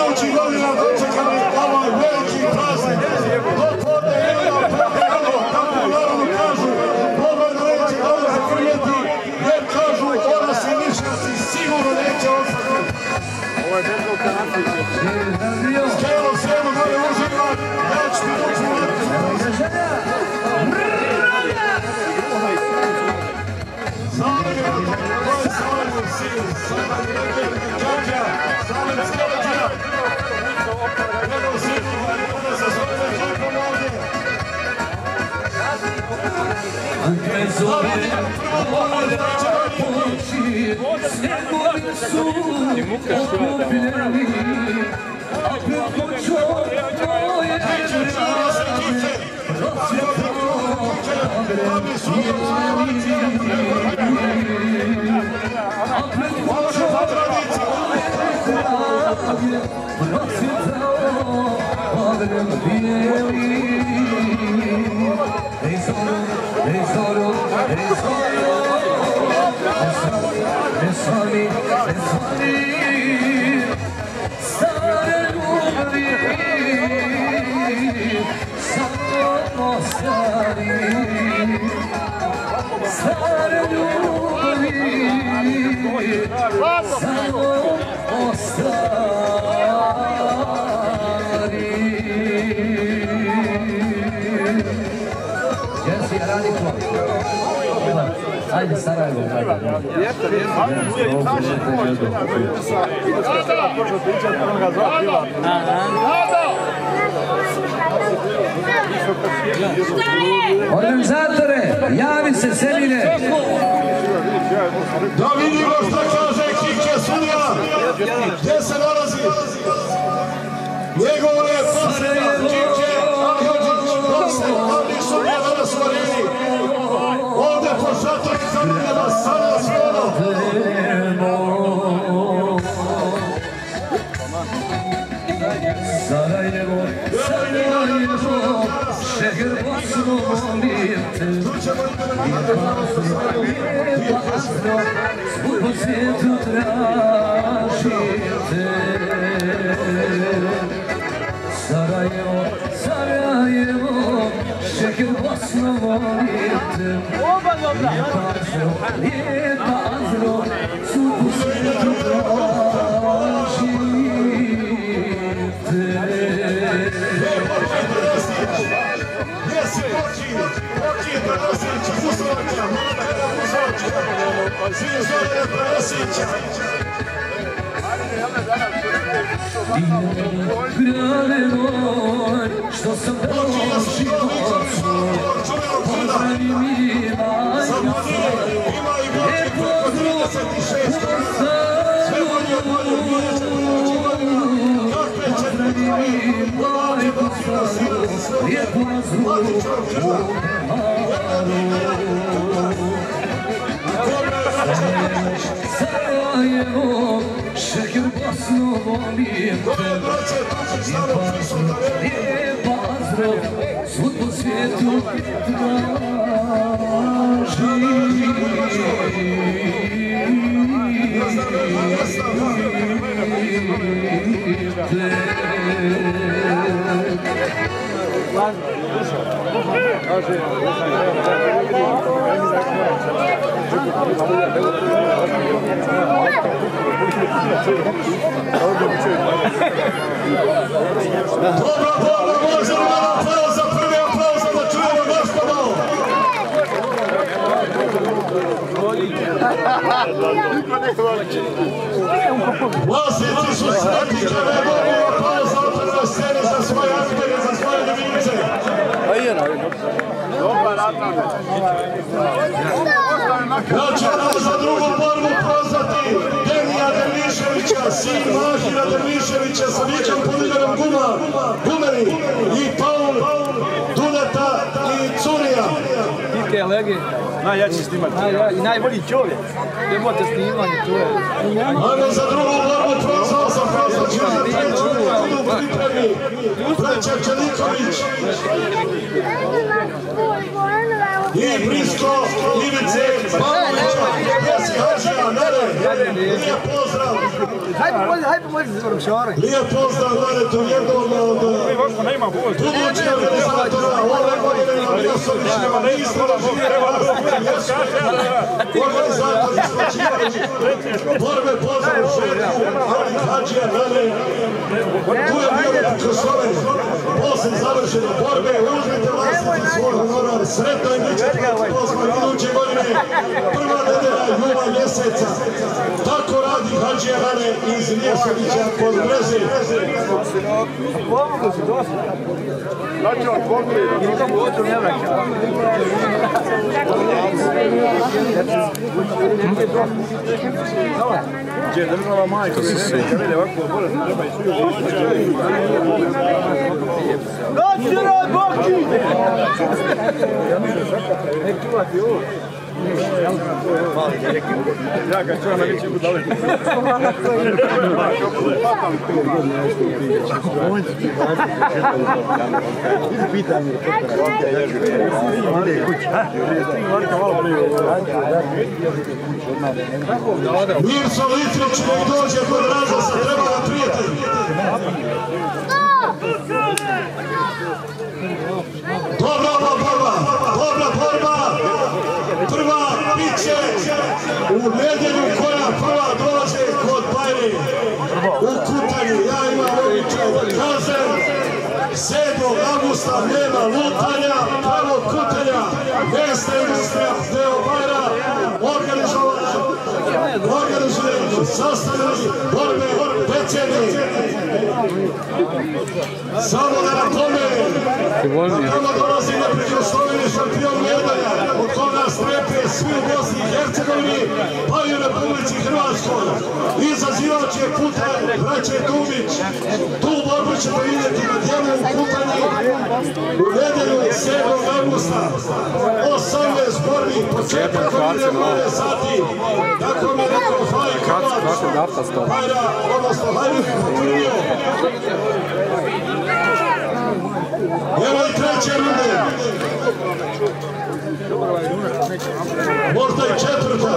idućih godina dočekali ovaj veliki praznik. Dopodne jedna propaganda, kako u narodu kažu, Boban neće dolaze krvjeti, jer kažu ona se mišljaci sigurno neće ostati. Ovo je bezgovka nasljeđe. Skelo svema gore uživa, ja ću ti doći u Anche zove ora poci se vuoi su opileni a pocio moje Ajde Sarajevo, organizatore, javi se Seline. Da vidimo što kaže Kike Sunija, gdje se nalazi. Njegovo je posljedna Kike Alhođić, Bosne, ali Sunija danas u areni. Ovdje pošatak zamljena sada svojeno. Sarajevo, Sarajevo, šeher Bosnu volim te. I Bosnu je Bosno, svud po svijetu tražim te. Sarajevo, Sarajevo, šeher Bosnu volim te. I Bosno, svud po svijetu tražim te. Gdje si Oči Tanasić, Musovača, Mlada Musovača, svi zove Tanasića. Grade moj, što sam dao život svoj, pozdravi mi majka, je pozdrav pozdravi mi majka, je pozdrav Sarajevo, šeher Bosnu volim te. Je pozdrav, svud po svijetu Dobro, možemo da aplauz za prvi aplauz da čujemo gospodo. Vlasnici su sretni kada je mogu aplauz za otvorene scene za svoje aktere, za svoje ljubimce. Ja ću nam za drugu borbu pozvati Denija Derviševića, sin Mahira Derviševića sa Viđom Puligarom Gumeri i Paul Duneta i Curija. Kike Lege, najjači snimak. I najbolji čovjek. Jebote snimanje, to je. Ajmo za drugu borbu prozvao sam pozvati treću budu u pripremi. Braća Čeliković. I Brisko Ivice Pavlovića. Gdje si Hađija, Nere? lijep pozdrav. Hajde pomoći za vršavanje. Lijep pozdrav, gledajte, u jednom od budućih organizatora ove godine na Milosovićima na izloži organizator isplaćivanja borbe pozdrav Željku, Ali Hadžija, Nane. Tu je bio Kršoven, posle završene borbe, uzmite vlasti za svoj honorar, sretno i mi ćete pozdrav iduće godine, prva nedelja jula mjeseca. Tako radi Hadžija Nane iz Milosovića kod Breze. Pomogu si dosta. Znači on pokrivi. Nikam u oču ne vraća. Gdje država majka, ne vidi ovako bolje, treba i svi. Doći rad, Boki! Nek čuvati ovo. Ja kad čuvam na vići budale. Pitam je. Mirso Litrić nek dođe kod Razosa, treba da prijatelj. Dobra borba. Prva biće u nedjelju koja prva dođe kod Bajri u Kutanju. Ja imam običaj da kažem 7. augusta nema lutanja, pravo Kutanja, mesta industrija, deo Bajra, organizujem sastavljeni borbe decenije. Samo da napomenem, tamo dolazi neprikosnoveni šampion medalja, od koga strepe svi u Bosni i Hercegovini, pa i u Republici Hrvatskoj. Izazivač je Putanj, braće Dubić. Tu borbu ćemo vidjeti na djelu u Kutanji u nedjelju 7. augusta. 18 borbi, početak od 9 sati. Tako mi je rekao Fajkovac, Bajra, odnosno Hajrih Kutanio. Evo i treće runde. Možda i četvrta.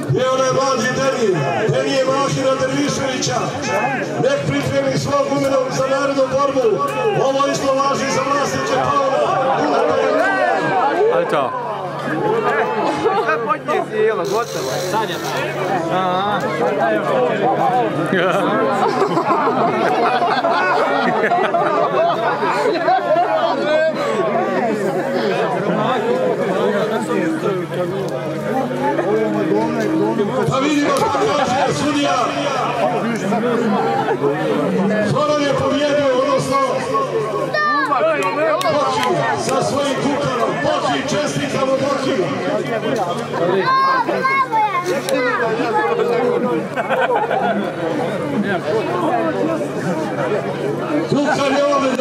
Evo je mlađi Deni je Mahira Derviševića. Nek pripremi svog umenog za narodnu borbu. Ovo isto važi za vlasnike Paula. Ajde čao. Počne si jelo, gotovo. Sanja. Pa vidimo što kaže sudija. Zoran je pobjedio, odnosno Boki sa svojim kukarom. Boki, čestitamo Boki. Kukar je ovdje.